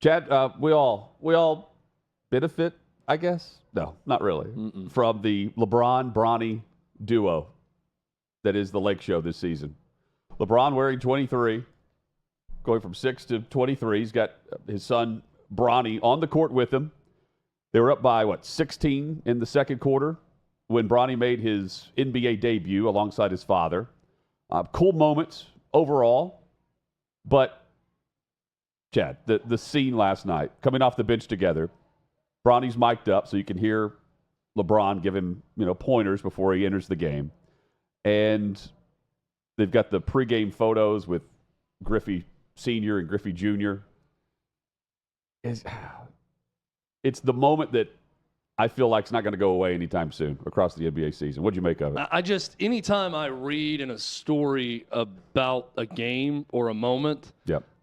Chad, we all benefit, I guess. No, not really, from the LeBron-Bronny duo that is the Lake Show this season. LeBron wearing 23, going from 6 to 23. He's got his son Bronny on the court with him. They were up by, 16 in the second quarter when Bronny made his NBA debut alongside his father. Cool moments overall, but Chad, the scene last night, coming off the bench together, Bronny's mic'd up so you can hear LeBron give him, pointers before he enters the game. And they've got the pregame photos with Griffey Sr. and Griffey Jr. It's the moment that I feel like it's not going to go away anytime soon across the NBA season. What'd you make of it? Anytime I read in a story about a game or a moment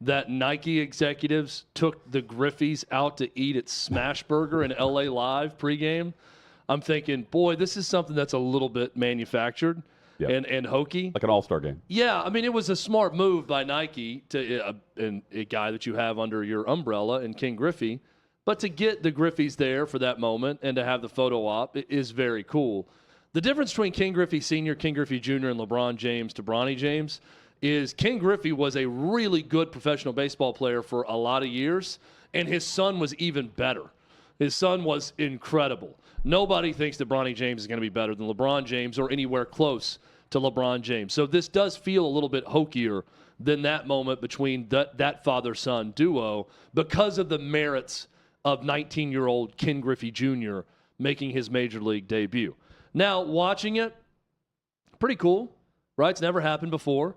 that Nike executives took the Griffies out to eat at Smashburger in LA Live pregame, I'm thinking, boy, this is something that's a little bit manufactured and hokey. Like an all-star game. Yeah, I mean, it was a smart move by Nike to a guy that you have under your umbrella in King Griffey. But to get the Griffies there for that moment and to have the photo op is very cool. The difference between King Griffey Sr., King Griffey Jr., and LeBron James to Bronny James is King Griffey was a really good professional baseball player for a lot of years, and his son was even better. His son was incredible. Nobody thinks that Bronny James is going to be better than LeBron James or anywhere close to LeBron James. So this does feel a little bit hokier than that moment between that father-son duo because of the merits of 19-year-old Ken Griffey Jr. making his major league debut. Now, watching it, pretty cool, right? It's never happened before.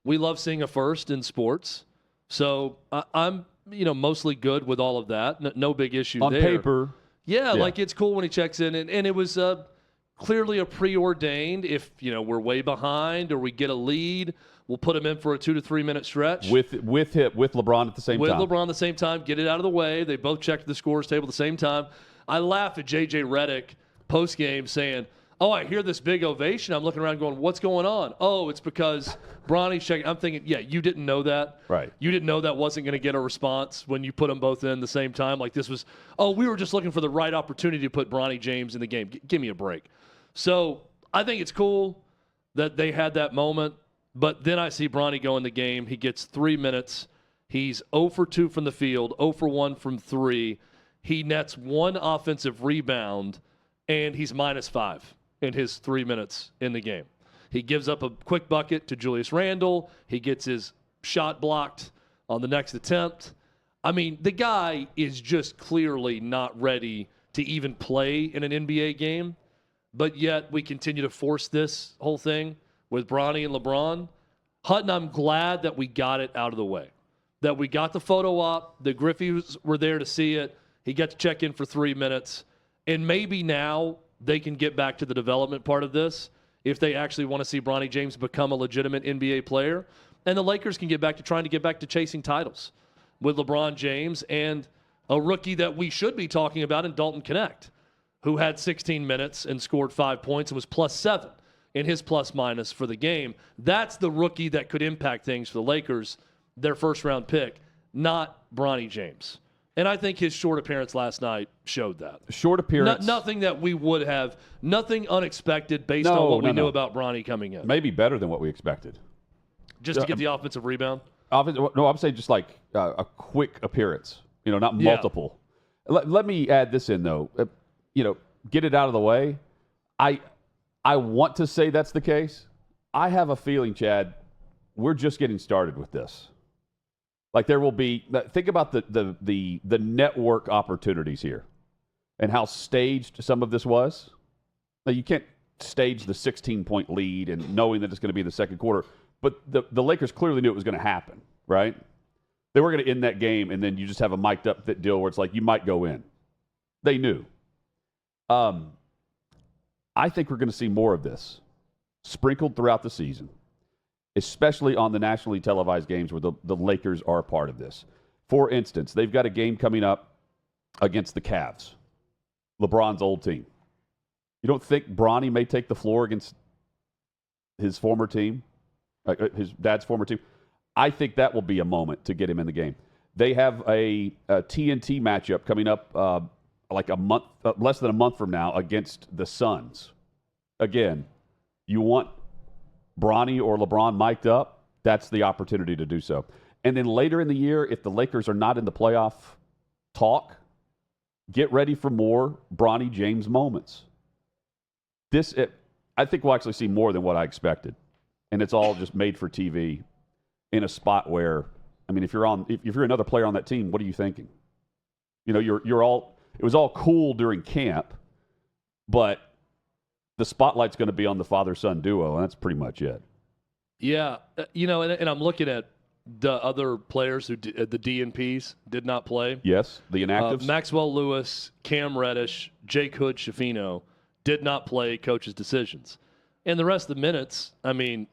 We love seeing a first in sports. So I'm, mostly good with all of that. No big issue on there. Paper. Yeah, like it's cool when he checks in. And it was clearly a preordained. If, we're way behind or we get a lead, we'll put him in for a 2 to 3 minute stretch. With LeBron at the same time. With LeBron at the same time, get it out of the way. They both checked the scores table at the same time. I laugh at J.J. Redick post-game saying, I hear this big ovation. I'm looking around going, what's going on? Oh, it's because Bronny's checking. I'm thinking, you didn't know that. Right. You didn't know that wasn't going to get a response when you put them both in the same time. Like this was, we were just looking for the right opportunity to put Bronny James in the game. Give me a break. So I think it's cool that they had that moment. But then I see Bronny go in the game. He gets 3 minutes. He's 0 for 2 from the field, 0 for 1 from 3. He nets 1 offensive rebound, and he's -5 in his 3 minutes in the game. He gives up a quick bucket to Julius Randle. He gets his shot blocked on the next attempt. I mean, the guy is just clearly not ready to even play in an NBA game, but yet we continue to force this whole thing with Bronny and LeBron. Hutton, I'm glad that we got it out of the way, that we got the photo op, the Griffies were there to see it. He got to check in for 3 minutes, and maybe now they can get back to the development part of this if they actually want to see Bronny James become a legitimate NBA player, and the Lakers can get back to chasing titles with LeBron James and a rookie that we should be talking about in Dalton Knecht, who had 16 minutes and scored 5 points and was +7 in his plus-minus for the game. That's the rookie that could impact things for the Lakers, their first-round pick, not Bronny James. And I think his short appearance last night showed that. Short appearance. Nothing that we would have, nothing unexpected based on what we knew about Bronny coming in. Maybe better than what we expected. Just to get the offensive rebound? No, I'm saying just like a quick appearance, not multiple. Yeah. Let me add this in, though. Get it out of the way. I want to say that's the case. I have a feeling, Chad, we're just getting started with this. Like there will be, think about the network opportunities here and how staged some of this was. Now, you can't stage the 16-point lead and knowing that it's going to be the second quarter, but the Lakers clearly knew it was going to happen, right? They were going to end that game, and then you just have a mic'd up deal where it's like you might go in. They knew. I think we're going to see more of this sprinkled throughout the season, especially on the nationally televised games where the Lakers are a part of this. For instance, they've got a game coming up against the Cavs, LeBron's old team. You don't think Bronny may take the floor against his former team, his dad's former team? I think that will be a moment to get him in the game. They have a TNT matchup coming up like a month, less than a month from now against the Suns. Again, you want Bronny or LeBron mic'd up, that's the opportunity to do so. And then later in the year, if the Lakers are not in the playoff talk, get ready for more Bronny James moments. I think we'll actually see more than what I expected. And it's all just made for TV in a spot where, I mean, if you're another player on that team, what are you thinking? You know, it was all cool during camp, but the spotlight's going to be on the father-son duo, and that's pretty much it. Yeah, and I'm looking at the other players who the DNPs did not play. Yes, the inactives. Maxwell Lewis, Cam Reddish, Jake Hood-Schifino did not play coach's decisions. And the rest of the minutes, I mean,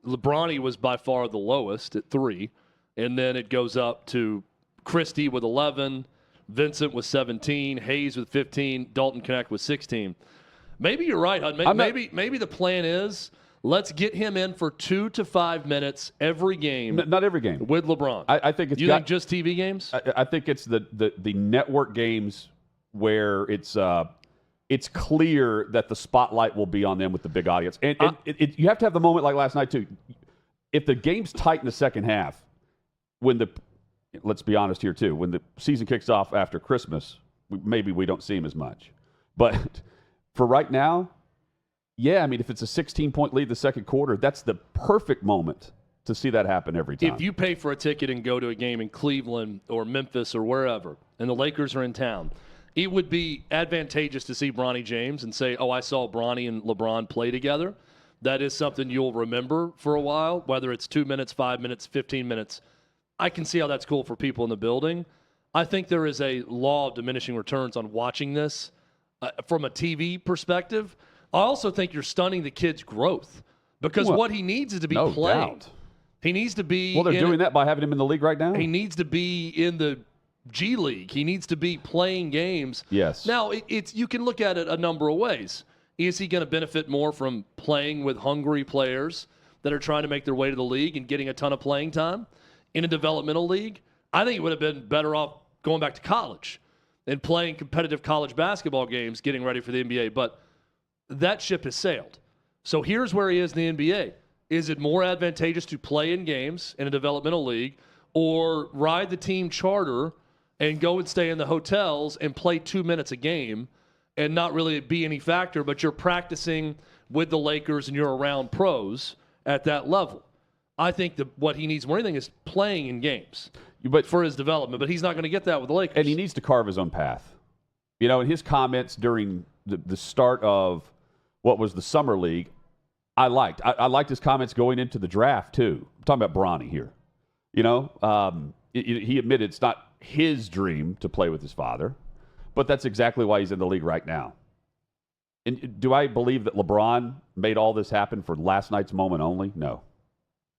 LeBron was by far the lowest at 3, and then it goes up to Christie with 11, Vincent with 17, Hayes with 15, Dalton Knecht with 16. Maybe you're right, Hud. Maybe the plan is let's get him in for 2 to 5 minutes every game. Not every game with LeBron. I think it's. You think just TV games? I think it's the network games where it's clear that the spotlight will be on them with the big audience, and you have to have the moment like last night too. If the game's tight in the second half, let's be honest here too, when the season kicks off after Christmas, maybe we don't see him as much, but for right now, yeah, I mean, if it's a 16-point lead the second quarter, that's the perfect moment to see that happen every time. If you pay for a ticket and go to a game in Cleveland or Memphis or wherever, and the Lakers are in town, it would be advantageous to see Bronny James and say, oh, I saw Bronny and LeBron play together. That is something you'll remember for a while, whether it's 2 minutes, 5 minutes, 15 minutes. I can see how that's cool for people in the building. I think there is a law of diminishing returns on watching this from a TV perspective. I also think you're stunning the kid's growth because what he needs is to be playing. Doubt. He needs to be. Well, they're doing that by having him in the league right now. He needs to be in the G League. He needs to be playing games. Yes. Now, you can look at it a number of ways. Is he going to benefit more from playing with hungry players that are trying to make their way to the league and getting a ton of playing time in a developmental league? I think it would have been better off going back to college and playing competitive college basketball games, getting ready for the NBA. But that ship has sailed. So here's where he is in the NBA. Is it more advantageous to play in games in a developmental league or ride the team charter and go and stay in the hotels and play 2 minutes a game and not really be any factor, but you're practicing with the Lakers and you're around pros at that level? I think what he needs more than anything is playing in games for his development, but he's not going to get that with the Lakers. And he needs to carve his own path. In his comments during the start of what was the Summer League, I liked his comments going into the draft, too. I'm talking about Bronny here. He admitted it's not his dream to play with his father, but that's exactly why he's in the league right now. And do I believe that LeBron made all this happen for last night's moment only? No.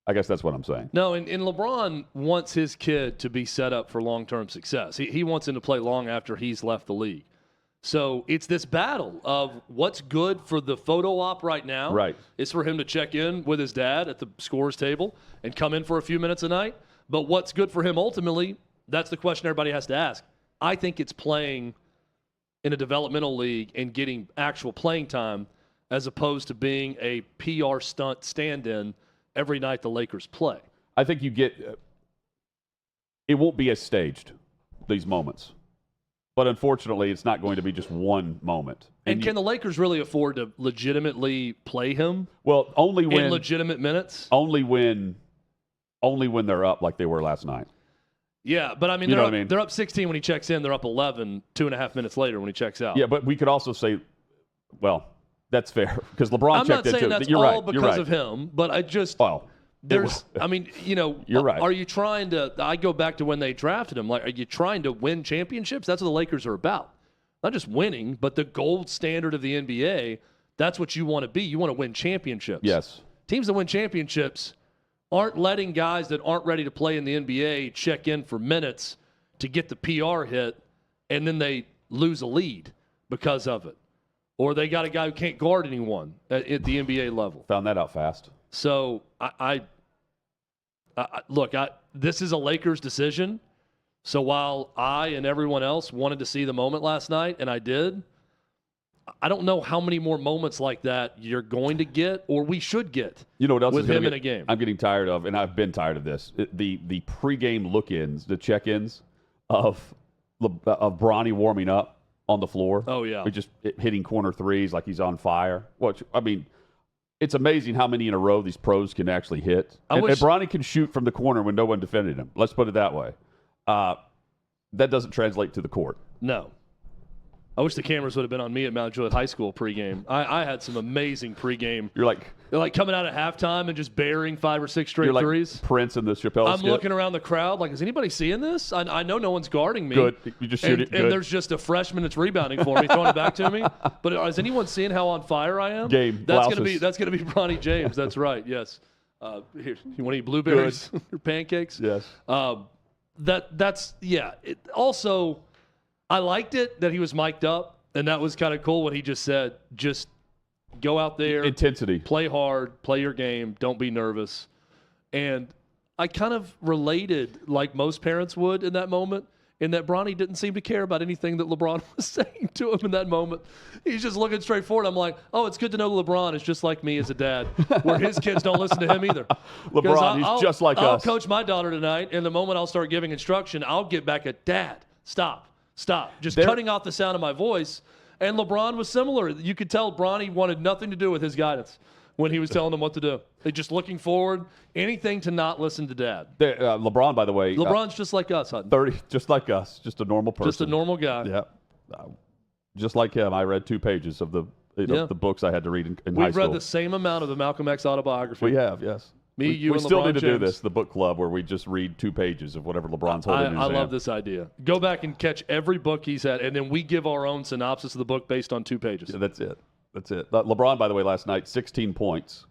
I guess that's what I'm saying. No, and LeBron wants his kid to be set up for long-term success. He wants him to play long after he's left the league. So it's this battle of what's good for the photo op right now. Right. Is for him to check in with his dad at the scorer's table and come in for a few minutes a night. But what's good for him ultimately, that's the question everybody has to ask. I think it's playing in a developmental league and getting actual playing time as opposed to being a PR stunt stand-in every night the Lakers play. I think you get it won't be as staged, these moments. But unfortunately, it's not going to be just one moment. And can the Lakers really afford to legitimately play him? Well, only when in legitimate minutes. Only when they're up like they were last night. Yeah, but I mean, they're up 16 when he checks in. They're up 11 2.5 minutes later when he checks out. Yeah, but we could also say, well, that's fair because LeBron checked in too. I'm not saying that's You're all right. because of him, but I just You're right. Are you trying to? I go back to when they drafted him. Like, are you trying to win championships? That's what the Lakers are about. Not just winning, but the gold standard of the NBA. That's what you want to be. You want to win championships. Yes. Teams that win championships aren't letting guys that aren't ready to play in the NBA check in for minutes to get the PR hit, and then they lose a lead because of it. Or they got a guy who can't guard anyone at the NBA level. Found that out fast. So, look, this is a Lakers decision, So while I and everyone else wanted to see the moment last night, and I did, I don't know how many more moments like that you're going to get or we should get what else with him in a game. I'm getting tired of, and I've been tired of this, the pregame look-ins, the check-ins of Bronny warming up on the floor. Oh, yeah. Just hitting corner threes like he's on fire. Which, I mean, it's amazing how many in a row these pros can actually hit. And Bronny can shoot from the corner when no one defended him. Let's put it that way. That doesn't translate to the court. No. I wish the cameras would have been on me at Mount Juliet High School pregame. I had some amazing pregame. You're like coming out at halftime and just burying 5 or 6 straight you're like threes. Prince in the Chappelle I'm skit. looking around the crowd like, is anybody seeing this? I know no one's guarding me. Good. You just shoot it. Good. And there's just a freshman that's rebounding for me, throwing it back to me. But is anyone seeing how on fire I am? Game. That's gonna be Bronny James. That's right. Yes. Here, you want to eat blueberries or pancakes? Yes. That's also, I liked it that he was mic'd up. And that was kind of cool when he just said, just go out there. Intensity. Play hard. Play your game. Don't be nervous. And I kind of related like most parents would in that moment, in that Bronny didn't seem to care about anything that LeBron was saying to him in that moment. He's just looking straight forward. I'm like, oh, it's good to know LeBron is just like me as a dad, where his kids don't listen to him either. LeBron, he's just like us. I'll coach my daughter tonight, and the moment I'll start giving instruction, I'll get back at Dad. Stop. Just cutting off the sound of my voice. And LeBron was similar. You could tell Bronny wanted nothing to do with his guidance when he was telling them what to do. They just looking forward, anything to not listen to Dad. LeBron, by the way. LeBron's just like us, Hutton. 30, just like us. Just a normal person. Just a normal guy. Yeah. Just like him. I read 2 pages of the books I had to read in high school. We've read the same amount of the Malcolm X autobiography. We have, yes. Me, you, we and LeBron still need to James. do this, the book club, where we just read 2 pages of whatever LeBron's holding in his hand. I love this idea. Go back and catch every book he's had, and then we give our own synopsis of the book based on 2 pages. Yeah, that's it. LeBron, by the way, last night, 16 points,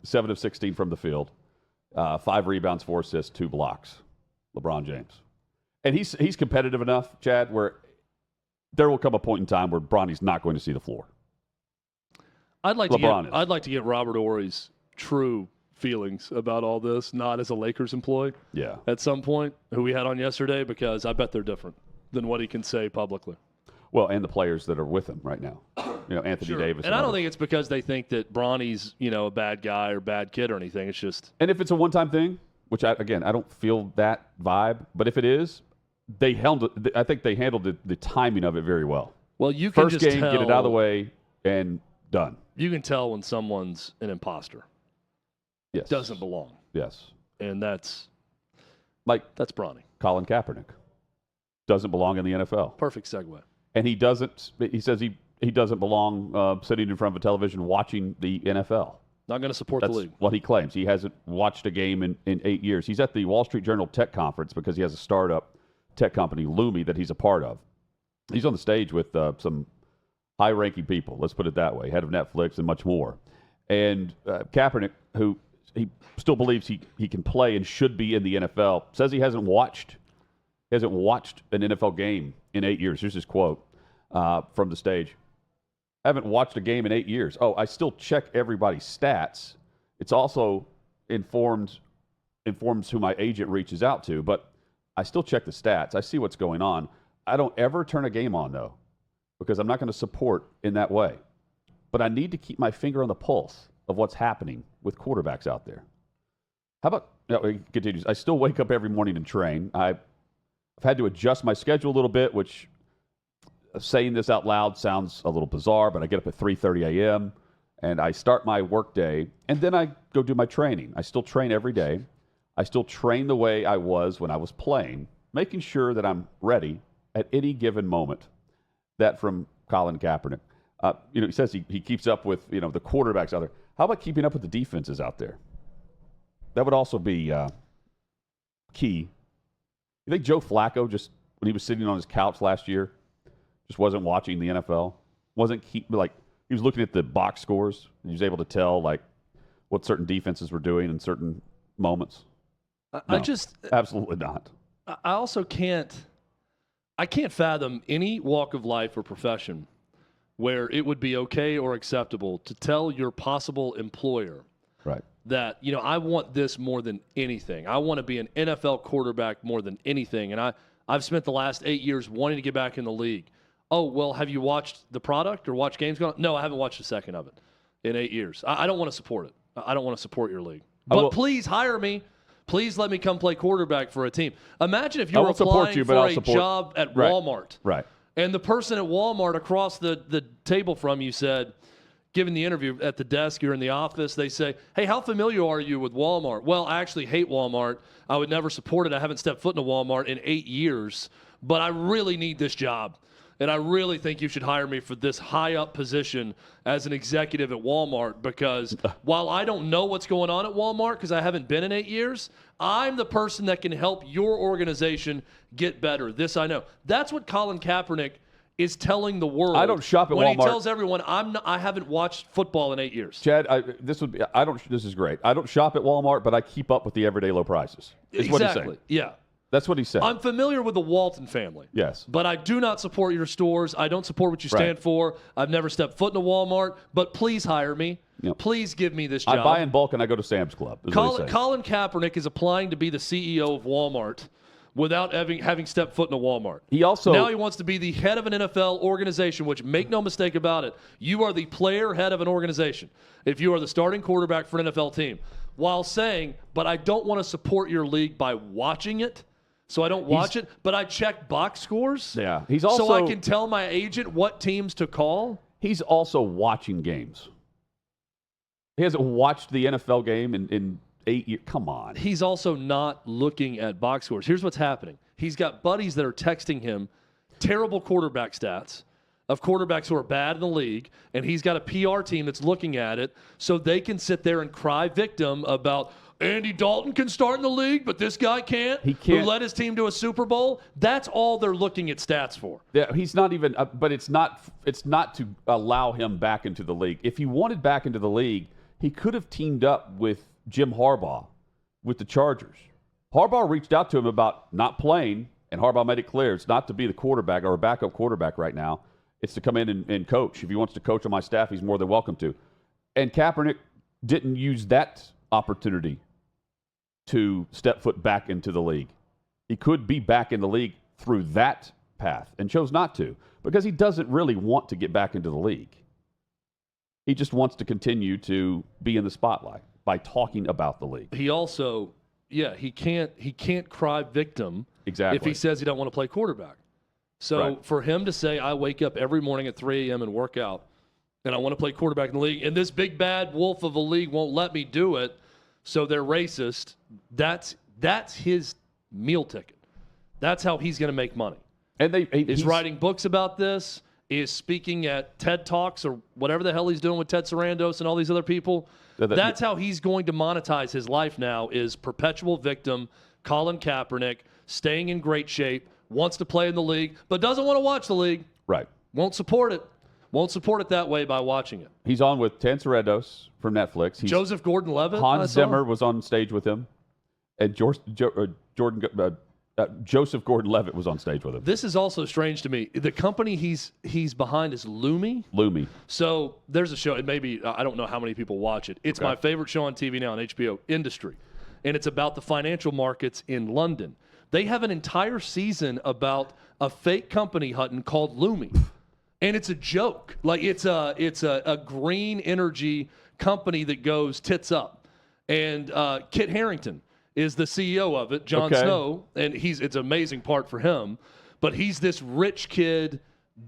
7 of 16 from the field, 5 rebounds, 4 assists, 2 blocks. LeBron James. And he's competitive enough, Chad, where there will come a point in time where Bronny's not going to see the floor. I'd like to get Robert Horry's true feelings about all this, not as a Lakers employee. Yeah. At some point, who we had on yesterday, because I bet they're different than what he can say publicly. Well, and the players that are with him right now. Anthony Davis. And I don't think it's because they think that Bronny's, a bad guy or bad kid or anything. It's just. And if it's a one-time thing, which I don't feel that vibe, but if it is, I think they handled the timing of it very well. Well, you can First game, get it out of the way, and done. You can tell when someone's an imposter. Yes. Doesn't belong. Yes. And that's Bronny. Colin Kaepernick. Doesn't belong in the NFL. Perfect segue. And he says he doesn't belong sitting in front of a television watching the NFL. Not going to support the league. That's what he claims. He hasn't watched a game in 8 years. He's at the Wall Street Journal Tech Conference because he has a startup tech company, Lumi, that he's a part of. He's on the stage with some high-ranking people, let's put it that way, head of Netflix and much more. And Kaepernick, who he still believes he can play and should be in the NFL, says he hasn't watched an NFL game in 8 years. Here's his quote from the stage. I haven't watched a game in 8 years. Oh, I still check everybody's stats. It's also informs who my agent reaches out to, but I still check the stats. I see what's going on. I don't ever turn a game on, though, because I'm not going to support in that way. But I need to keep my finger on the pulse of what's happening with quarterbacks out there. How about, he continues, I still wake up every morning and train. I've had to adjust my schedule a little bit, which saying this out loud sounds a little bizarre, but I get up at 3:30 a.m. and I start my work day, and then I go do my training. I still train every day. I still train the way I was when I was playing, making sure that I'm ready at any given moment. That from Colin Kaepernick. He says he keeps up with, the quarterbacks out there. How about keeping up with the defenses out there? That would also be key. You think Joe Flacco, just when he was sitting on his couch last year, just wasn't watching the NFL? He was looking at the box scores, and he was able to tell, what certain defenses were doing in certain moments? No, absolutely not. I also can't fathom any walk of life or profession where it would be okay or acceptable to tell your possible employer that, I want this more than anything. I want to be an NFL quarterback more than anything, and I've spent the last 8 years wanting to get back in the league. Oh, well, have you watched the product or watched games going on? No, I haven't watched a second of it in 8 years. I don't want to support it. I don't want to support your league. But please hire me. Please let me come play quarterback for a team. Imagine if you were applying for a job at Walmart. Right. And the person at Walmart across the table from you said, given the interview at the desk, you're in the office, they say, hey, how familiar are you with Walmart? Well, I actually hate Walmart. I would never support it. I haven't stepped foot in a Walmart in 8 years, but I really need this job. And I really think you should hire me for this high-up position as an executive at Walmart because while I don't know what's going on at Walmart because I haven't been in 8 years, I'm the person that can help your organization get better. This I know. That's what Colin Kaepernick is telling the world. I don't shop at when Walmart. He tells everyone, I haven't watched football in 8 years. Chad, this is great. I don't shop at Walmart, but I keep up with the everyday low prices. Is what he's saying. Yeah. That's what he said. I'm familiar with the Walton family. Yes. But I do not support your stores. I don't support what you stand for. I've never stepped foot in a Walmart. But please hire me. Yep. Please give me this job. I buy in bulk and I go to Sam's Club. Colin Kaepernick is applying to be the CEO of Walmart without having stepped foot in a Walmart. Now he wants to be the head of an NFL organization, which, make no mistake about it, you are the player head of an organization if you are the starting quarterback for an NFL team. While saying, but I don't want to support your league by watching it. So I don't watch it, but I check box scores. Yeah. So I can tell my agent what teams to call. He's also watching games. He hasn't watched the NFL game in 8 years. Come on. He's also not looking at box scores. Here's what's happening. He's got buddies that are texting him terrible quarterback stats of quarterbacks who are bad in the league, and he's got a PR team that's looking at it so they can sit there and cry victim about Andy Dalton can start in the league, but this guy can't. He can't. Who led his team to a Super Bowl? That's all they're looking at stats for. Yeah, he's not even. But it's not to allow him back into the league. If he wanted back into the league, he could have teamed up with Jim Harbaugh with the Chargers. Harbaugh reached out to him about not playing, and Harbaugh made it clear it's not to be the quarterback or a backup quarterback right now. It's to come in and coach. If he wants to coach on my staff, he's more than welcome to. And Kaepernick didn't use that opportunity to step foot back into the league. He could be back in the league through that path and chose not to because he doesn't really want to get back into the league. He just wants to continue to be in the spotlight by talking about the league. He also, he can't cry victim exactly if he says he don't want to play quarterback. So for him to say, I wake up every morning at 3 a.m. and work out, and I want to play quarterback in the league, and this big bad wolf of a league won't let me do it, so they're racist. That's his meal ticket. That's how he's going to make money. And he's writing books about this, is speaking at TED Talks or whatever the hell he's doing with Ted Sarandos and all these other people. That's how he's going to monetize his life now is perpetual victim, Colin Kaepernick, staying in great shape, wants to play in the league, but doesn't want to watch the league. Right. Won't support it. Won't support it that way by watching it. He's on with Ted Sarandos from Netflix. Joseph Gordon-Levitt. Hans Zimmer was on stage with him. And Joseph Gordon-Levitt was on stage with him. This is also strange to me. The company he's behind is Lumi. Lumi. So there's a show, and maybe, I don't know how many people watch it. It's my favorite show on TV now on HBO, Industry. And it's about the financial markets in London. They have an entire season about a fake company, Hutton, called Lumi. And it's a joke. Like it's a green energy company that goes tits up. And Kit Harington is the CEO of it, Jon Snow, and it's an amazing part for him. But he's this rich kid,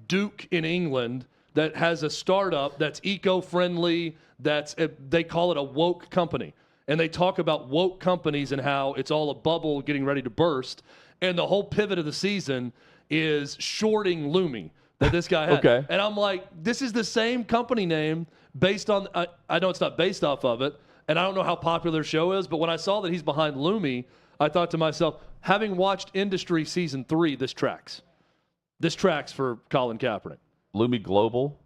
Duke in England, that has a startup that's eco-friendly, they call it a woke company. And they talk about woke companies and how it's all a bubble getting ready to burst. And the whole pivot of the season is shorting Lumi that this guy had. And I'm like, this is the same company name based on, I know it's not based off of it, and I don't know how popular their show is, but when I saw that he's behind Lumi, I thought to myself, having watched Industry Season 3, this tracks. This tracks for Colin Kaepernick. Lumi Global.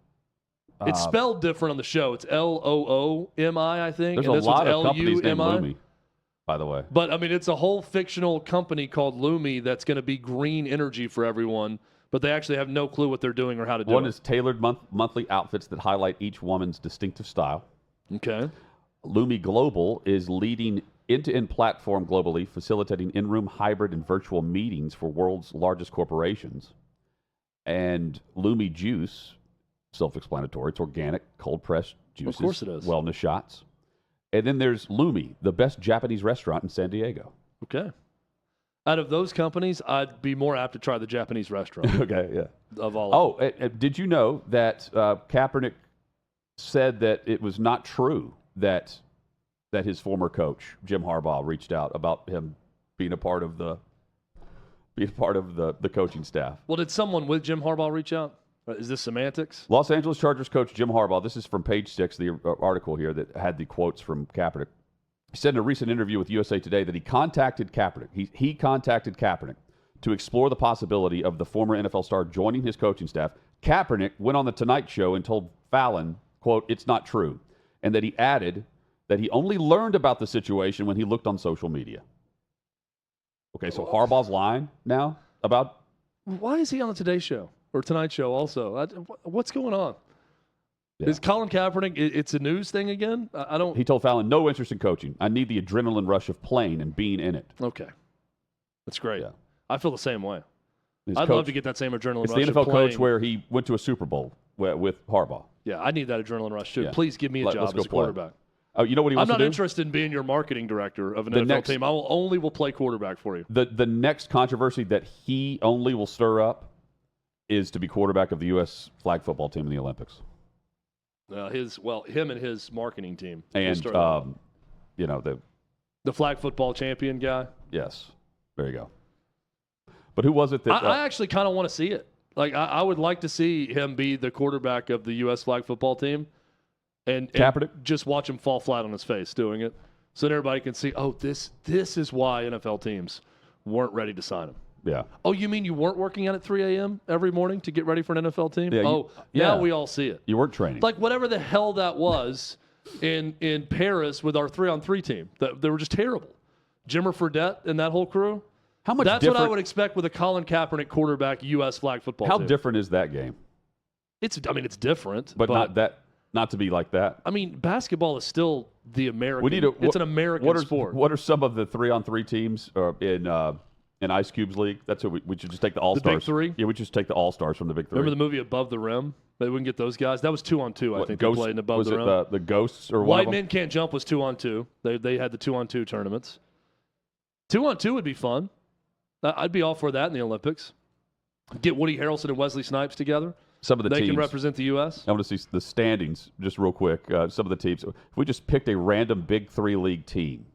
It's spelled different on the show. It's Loomi, I think. There's and a this lot one's of companies named Lumi, Lumi, by the way. But, I mean, it's a whole fictional company called Lumi that's going to be green energy for everyone, but they actually have no clue what they're doing or how to do it. One is tailored monthly outfits that highlight each woman's distinctive style. Okay. Lumi Global is leading end-to-end platform globally, facilitating in-room, hybrid, and virtual meetings for world's largest corporations. And Lumi Juice, self-explanatory. It's organic, cold-pressed juices. Of course it is. Wellness shots. And then there's Lumi, the best Japanese restaurant in San Diego. Okay. Out of those companies, I'd be more apt to try the Japanese restaurant. Okay, yeah. Of all of them. Did you know that Kaepernick said that it was not true that his former coach, Jim Harbaugh, reached out about him being a part of the coaching staff? Well, did someone with Jim Harbaugh reach out? Is this semantics? Los Angeles Chargers coach Jim Harbaugh, this is from page 6, the article here that had the quotes from Kaepernick. He said in a recent interview with USA Today that he contacted Kaepernick. He contacted Kaepernick to explore the possibility of the former NFL star joining his coaching staff. Kaepernick went on the Tonight Show and told Fallon, quote, "It's not true," and that he added that he only learned about the situation when he looked on social media. Okay, so Harbaugh's lying now about... Why is he on the Today Show or Tonight Show also? What's going on? Yeah. Is Colin Kaepernick, it's a news thing again? I don't... He told Fallon, no interest in coaching. I need the adrenaline rush of playing and being in it. Okay. That's great. Yeah. I feel the same way. His I'd coach, love to get that same adrenaline rush. It's the NFL coach where he went to a Super Bowl with Harbaugh. Yeah, I need that adrenaline rush too. Yeah. Please give me a job as a play. quarterback. Oh, you know what he wants to do? I'm not interested in being your marketing director of an NFL team. I will play quarterback for you. The next controversy that he only will stir up is to be quarterback of the U.S. flag football team in the Olympics. Him and his marketing team. And, the flag football champion guy. Yes. There you go. But who was it that... I actually kind of want to see it. Like, I would like to see him be the quarterback of the U.S. flag football team and just watch him fall flat on his face doing it so that everybody can see, this is why NFL teams weren't ready to sign him. Yeah. Oh, you mean you weren't working out at 3 a.m. every morning to get ready for an NFL team? Yeah, now we all see it. You weren't training. Like, whatever the hell that was in Paris with our 3-on-3 team. They were just terrible. Jimmer Fredette and that whole crew. That's what I would expect with a Colin Kaepernick quarterback U.S. flag football team. How different is that game? It's different. But not to be like that. I mean, basketball is still the American. It's an American sport. What are some of the 3-on-3 teams in Ice Cube's league? That's what we should just take the All-Stars. The Big Three? Yeah, we just take the All-Stars from the Big Three. Remember the movie Above the Rim? Maybe we can get those guys. That was 2-on-2, I think. They played in Above the Rim. Was it the Ghosts or White Men Can't Jump was 2-on-2. They had the 2-on-2 tournaments. 2-on-2 would be fun. I'd be all for that in the Olympics. Get Woody Harrelson and Wesley Snipes together. Some of the teams. They can represent the U.S. I want to see the standings just real quick. Some of the teams. If we just picked a random Big Three league team,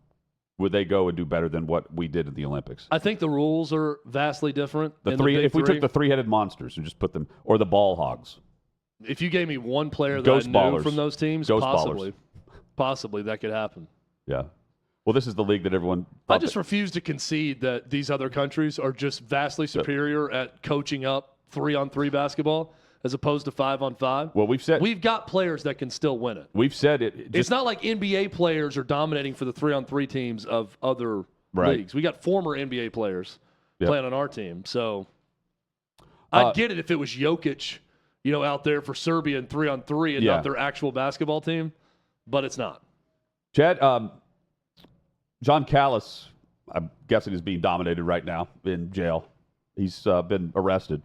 would they go and do better than what we did in the Olympics? I think the rules are vastly different. If we took the three-headed monsters and just put them, or the ball hogs. If you gave me one player that I knew from those teams, possibly that could happen. Yeah. Well, this is the league that everyone... I just refuse to concede that these other countries are just vastly superior at coaching up 3-on-3 basketball as opposed to 5-on-5. Well, we've got players that can still win it. We've said it. It's not like NBA players are dominating for the 3-on-3 teams of other leagues. We got former NBA players playing on our team. So I'd get it if it was Jokic, out there for Serbia in 3-on-3 and not their actual basketball team, but it's not. Chad, John Callis, I'm guessing, is being dominated right now in jail. He's been arrested.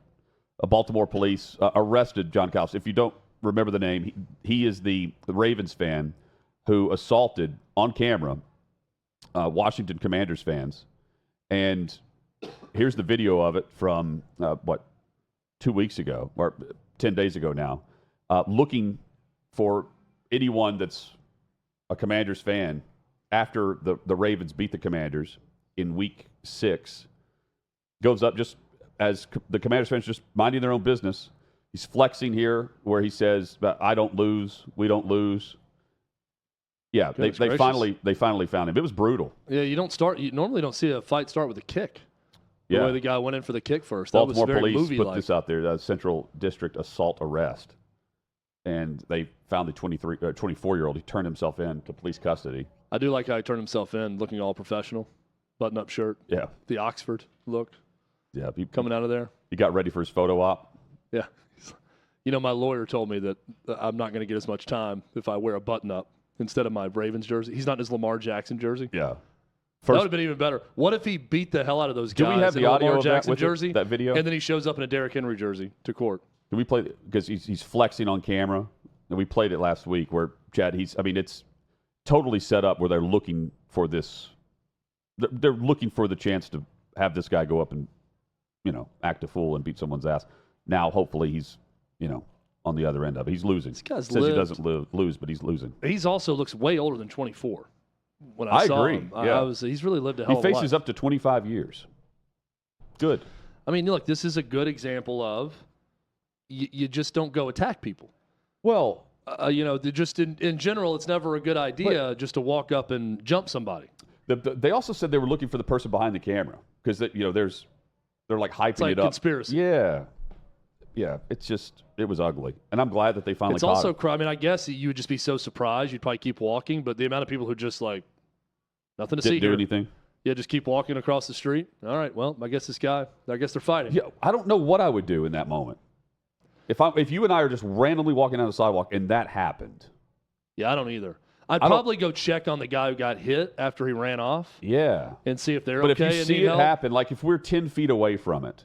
Baltimore police arrested John Callis. If you don't remember the name, he is the Ravens fan who assaulted on camera Washington Commanders fans. And here's the video of it from, 2 weeks ago, or 10 days ago now, looking for anyone that's a Commanders fan after the Ravens beat the Commanders in Week 6, goes up just as the Commanders fans just minding their own business. He's flexing here where he says, "I don't lose, we don't lose." Yeah, they finally found him. It was brutal. Yeah, you normally don't see a fight start with a kick. The way the guy went in for the kick first. Baltimore that was very police movie-like. put this out there, Central District assault arrest. And they found the 24-year-old. He turned himself in to police custody. I do like how he turned himself in, looking all professional. Button-up shirt. Yeah. The Oxford look. Yeah. Coming out of there. He got ready for his photo op. Yeah. My lawyer told me that I'm not going to get as much time if I wear a button-up instead of my Ravens jersey. He's not in his Lamar Jackson jersey. Yeah. That would have been even better. What if he beat the hell out of those guys? Do we have in the a audio Lamar of Jackson that with jersey, that video? and then he shows up in a Derrick Henry jersey to court? Can we play it? Because he's flexing on camera, and we played it last week where Chad, it's totally set up where they're looking for this. They're looking for the chance to have this guy go up and, act a fool and beat someone's ass. Now, hopefully, he's, on the other end of it. He's losing. This guy's Says he doesn't lose, but he's losing. He's also looks way older than 24. When I saw agree. him, Yeah. He's really lived a hell of a life. He faces up to 25 years. Good. I mean, look, this is a good example of you just don't go attack people. Well, just in general, it's never a good idea just to walk up and jump somebody. They also said they were looking for the person behind the camera because they're like hyping It's like it up. conspiracy. Yeah. It was ugly, and I'm glad that they finally. It's caught also, him. I mean, I guess you would just be so surprised you'd probably keep walking, but the amount of people who just like nothing to see Didn't do here. anything. Yeah, just keep walking across the street. All right, well, I guess they're fighting. Yeah, I don't know what I would do in that moment. If you and I are just randomly walking down the sidewalk and that happened. Yeah, I don't either. I'd probably go check on the guy who got hit after he ran off. Yeah. And see if they're but okay. But if you see it happen, like if we're 10 feet away from it,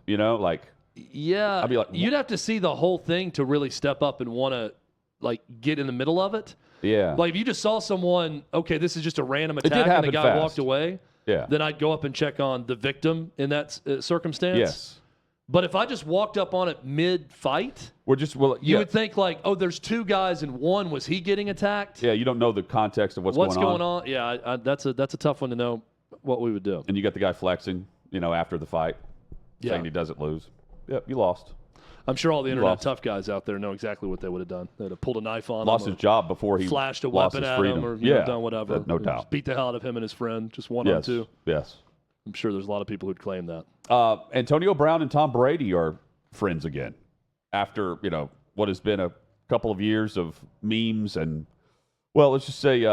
yeah, I'd be like, you'd have to see the whole thing to really step up and want to get in the middle of it. Yeah. Like if you just saw someone, okay, this is just a random attack and the guy fast. walked away. Yeah. Then I'd go up and check on the victim in that circumstance. Yes. But if I just walked up on it mid-fight, you would think there's two guys and one, was he getting attacked? Yeah, you don't know the context of what's going on. Yeah, that's a tough one to know what we would do. And you got the guy flexing, after the fight, saying he doesn't lose. Yep, you lost. I'm sure all the internet tough guys out there know exactly what they would have done. They'd have pulled a knife on him. Lost his job before he flashed a lost weapon his at freedom. him or done whatever. No doubt. Just beat the hell out of him and his friend, just one on two. Yes. I'm sure there's a lot of people who'd claim that. Antonio Brown and Tom Brady are friends again after, what has been a couple of years of memes and, let's just say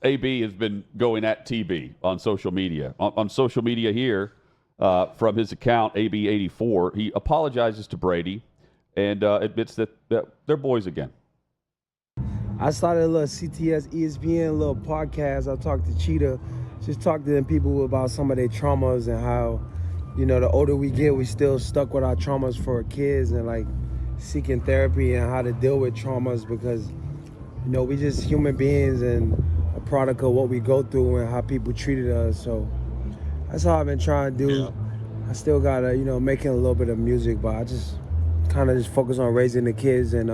AB has been going at TB on social media. On social media here, from his account, AB84, he apologizes to Brady and admits that they're boys again. I started a little CTS ESPN little podcast. I talked to Cheetah, just talked to them people about some of their traumas and how, the older we get, we still stuck with our traumas for our kids and seeking therapy and how to deal with traumas because, we just human beings and a product of what we go through and how people treated us. So that's how I've been trying to do. Yeah. I still got to, making a little bit of music, but I just kind of just focus on raising the kids and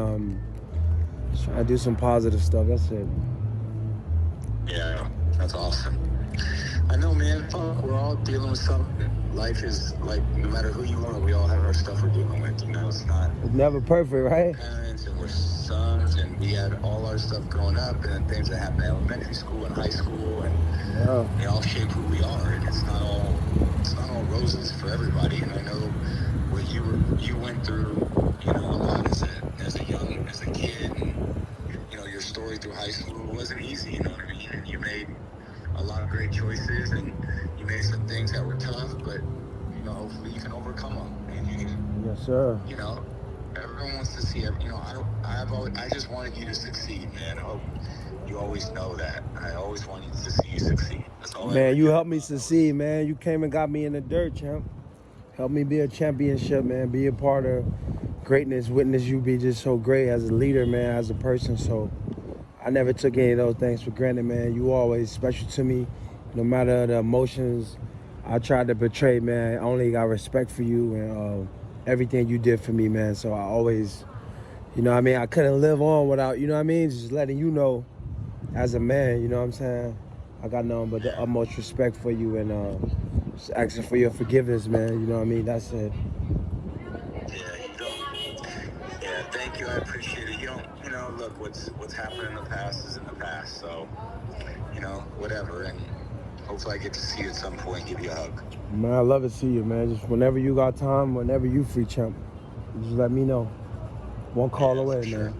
try to do some positive stuff. That's it. Yeah, that's awesome. I know, man. Fuck, we're all dealing with something. Life is no matter who you are, we all have our stuff we're dealing with. It's never perfect, right? Parents and we're sons, and we had all our stuff growing up, and then things that happened in elementary school and high school, and they all shape who we are. And it's not all roses for everybody. And I know what you went through, a lot as a kid, and your story through high school wasn't easy. You know what I mean? And you made a lot of great choices, and you made some things that were tough, but hopefully you can overcome them. And you can, yes, sir. Everyone wants to see. I just wanted you to succeed, man. I hope you always know that. I always wanted to see you succeed. That's all. Man, you helped me succeed, man. You came and got me in the dirt, champ. Helped me be a championship, man. Be a part of greatness. Witness you be just so great as a leader, man, as a person. So I never took any of those things for granted, man. You always special to me. No matter the emotions I tried to portray, man, I only got respect for you and everything you did for me, man. So I always, I couldn't live on without, just letting you know as a man, what I'm saying? I got nothing but the utmost respect for you and just asking for your forgiveness, man. That's it. Yeah, thank you. I appreciate it. Look, what's happened in the past is in the past. So, whatever. And hopefully I get to see you at some point and give you a hug. Man, I love to see you, man. Just whenever you got time, whenever you free, champ, just let me know. One call away, sure. man.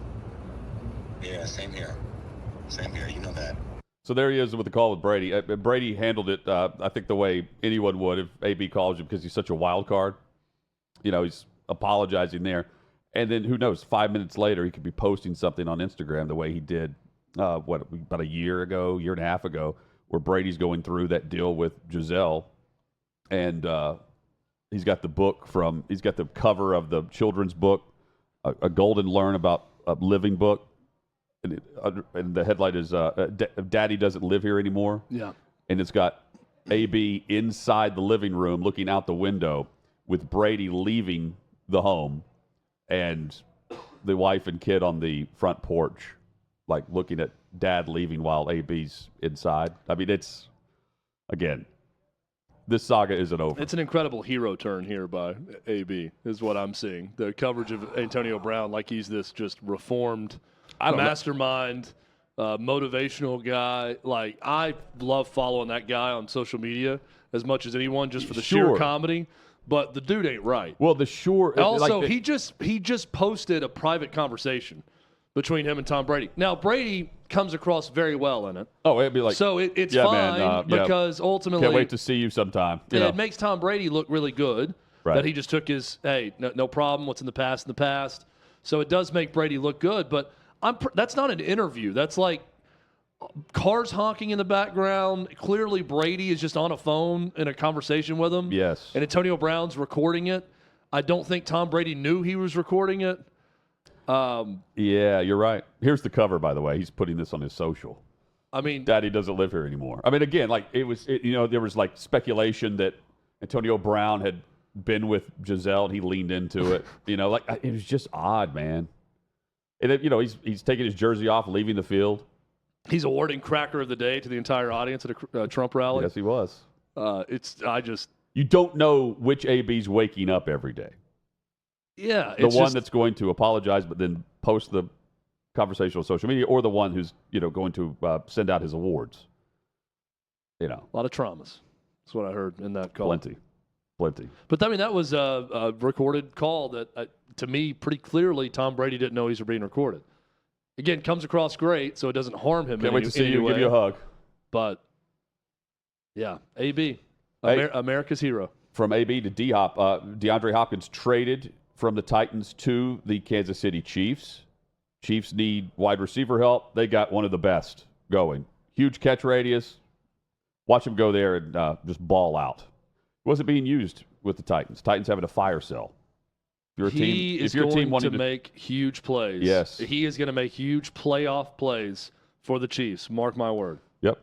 Yeah, same here. You know that. So there he is with the call with Brady. Brady handled it, I think, the way anyone would if AB calls you because he's such a wild card. He's apologizing there. And then who knows, 5 minutes later, he could be posting something on Instagram the way he did, about a year and a half ago, where Brady's going through that deal with Giselle, and he's got the cover of the children's book, a Golden Learn About Living book, and the headline is Daddy Doesn't Live Here Anymore. Yeah. And it's got AB inside the living room looking out the window with Brady leaving the home and the wife and kid on the front porch, like looking at Dad leaving while AB's inside. I mean, it's, again, this saga isn't over. It's an incredible hero turn here by AB, is what I'm seeing. The coverage of Antonio Brown, like he's this just reformed mastermind, motivational guy. Like, I love following that guy on social media as much as anyone, just for the sheer comedy. But the dude ain't right. Well, also, he just posted a private conversation between him and Tom Brady. Now, Brady comes across very well in it. Oh, it'd be like, so it's fine because ultimately, can't wait to see you sometime. It makes Tom Brady look really good that he just took his, hey, no problem. What's in the past. So it does make Brady look good, but that's not an interview. That's like cars honking in the background. Clearly, Brady is just on a phone in a conversation with him. Yes. And Antonio Brown's recording it. I don't think Tom Brady knew he was recording it. Yeah, you're right. Here's the cover, by the way. He's putting this on his social. I mean, Daddy doesn't live here anymore. I mean, again, like there was like speculation that Antonio Brown had been with Giselle and he leaned into it. Like it was just odd, man. And he's taking his jersey off, leaving the field. He's awarding Cracker of the Day to the entire audience at a Trump rally. Yes, he was. You don't know which AB's waking up every day. Yeah. The one that's going to apologize but then post the conversation on social media, or the one who's going to send out his awards. A lot of traumas. That's what I heard in that call. Plenty. But I mean, that was a recorded call that, to me, pretty clearly, Tom Brady didn't know these were being recorded. Again, comes across great, so it doesn't harm him. Can't wait to see you. Give you a hug. But yeah, AB, America's hero. From AB to D-Hop, DeAndre Hopkins traded from the Titans to the Kansas City Chiefs. Chiefs need wide receiver help. They got one of the best going. Huge catch radius. Watch him go there and just ball out. It wasn't being used with the Titans. Titans having a fire sale. He is going to make huge plays. Yes. He is going to make huge playoff plays for the Chiefs. Mark my word. Yep.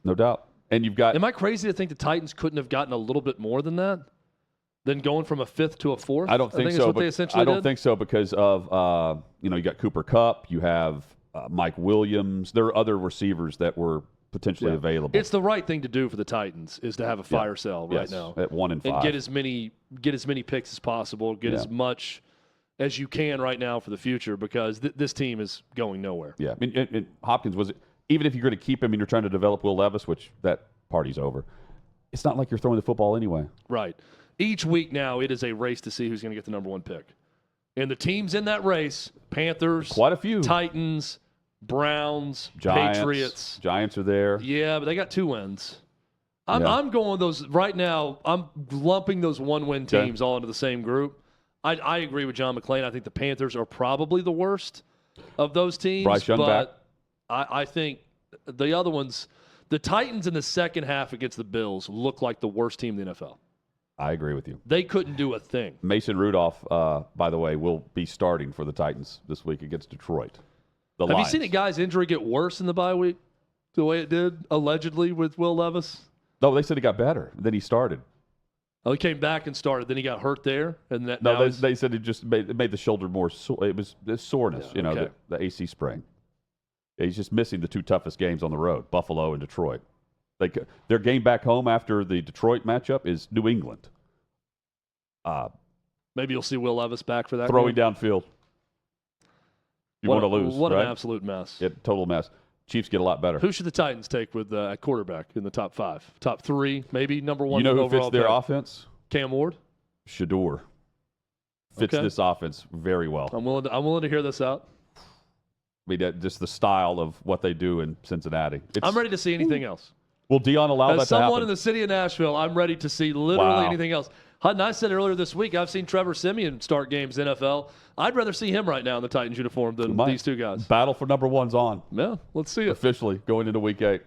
No doubt. And you've got... Am I crazy to think the Titans couldn't have gotten a little bit more than that? Than going from a fifth to a fourth? I don't think so. That's what they essentially I don't think so because of, you got Cooper Kupp. You have Mike Williams. There are other receivers that were potentially available. It's the right thing to do for the Titans is to have a fire sale right now. At 1 and 5. And get as many picks as possible. Get as much as you can right now for the future because this team is going nowhere. Yeah. I mean, and Hopkins even if you're going to keep him and you're trying to develop Will Levis, which that party's over, it's not like you're throwing the football anyway. Right. Each week now, it is a race to see who's going to get the number one pick. And the teams in that race, Panthers, quite a few, Titans, Browns, Giants, Patriots. Giants are there. Yeah, but they got 2 wins. I'm going those right now. I'm lumping those 1-win teams all into the same group. I agree with John McClain. I think the Panthers are probably the worst of those teams. Bryce Young back. I think the other ones, the Titans in the second half against the Bills, look like the worst team in the NFL. I agree with you. They couldn't do a thing. Mason Rudolph, by the way, will be starting for the Titans this week against Detroit. Have you seen a guy's injury get worse in the bye week the way it did, allegedly, with Will Levis? No, they said he got better. Then he started. Oh, he came back and started. Then he got hurt there. And they said it just made the shoulder more sore. It was the soreness, the AC sprain. Yeah, he's just missing the 2 toughest games on the road, Buffalo and Detroit. Their game back home after the Detroit matchup is New England. Maybe you'll see Will Levis back for that. Throwing downfield. You want to lose. What right? an absolute mess. Yeah, total mess. Chiefs get a lot better. Who should the Titans take with at quarterback in the top 5? Top 3, maybe number 1. You know who fits their offense? Cam Ward? Shador. Fits this offense very well. I'm willing to hear this out. I mean, just the style of what they do in Cincinnati. I'm ready to see anything else. Will Dion allow that to happen? As someone in the city of Nashville, I'm ready to see literally anything else. Hutton, I said earlier this week, I've seen Trevor Siemian start games in NFL. I'd rather see him right now in the Titans uniform than these 2 guys. Battle for number 1's on. Yeah, let's see it. Officially going into week 8.